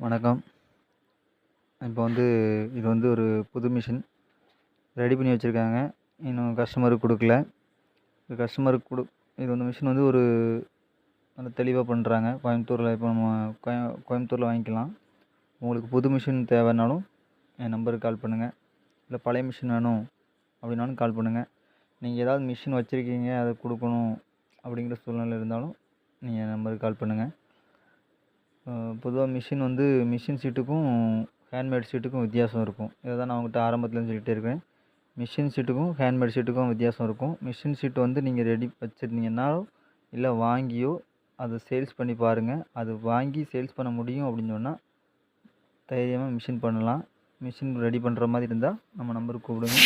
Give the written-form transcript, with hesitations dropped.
வணக்கம். இப்போ இது ஒரு புது மிஷின் ரெடி பண்ணி வச்சுருக்காங்க. இன்னும் கஸ்டமருக்கு கொடுக்கல. கஸ்டமருக்கு இது மிஷின் ஒரு நல்ல தெளிவாக பண்ணுறாங்க. கோயம்புத்தூரில் இப்போ நம்ம கோயம்புத்தூரில் வாங்கிக்கலாம். உங்களுக்கு புது மிஷின் தேவைன்னாலும் என் நம்பருக்கு கால் பண்ணுங்கள். இல்லை பழைய மிஷின் வேணும் அப்படின்னாலும் கால் பண்ணுங்கள். நீங்கள் ஏதாவது மிஷின் வச்சுருக்கீங்க, அதை கொடுக்கணும் அப்படிங்கிற சூழ்நிலை இருந்தாலும் நீங்கள் என் நம்பருக்கு கால் பண்ணுங்கள். பொதுவாக மிஷின் சீட்டுக்கும் ஹேண்ட்மேட் சீட்டுக்கும் வித்தியாசம் இருக்கும். இதை தான் நான் உங்கள்கிட்ட ஆரம்பத்துலேருந்து சொல்லிகிட்டே இருக்கேன். மிஷின் சீட்டுக்கும் ஹேண்ட்மேட் சீட்டுக்கும் வித்தியாசம் இருக்கும். மிஷின் சீட்டு நீங்கள் ரெடி வச்சுருந்தீங்கன்னாலோ இல்லை வாங்கியோ அதை சேல்ஸ் பண்ணி பாருங்கள். அது வாங்கி சேல்ஸ் பண்ண முடியும் அப்படின்னு சொன்னால் தைரியமாக மிஷின் பண்ணலாம். மிஷின் ரெடி பண்ணுற மாதிரி இருந்தால் நம்ம நம்பருக்கு கூப்பிடுங்க.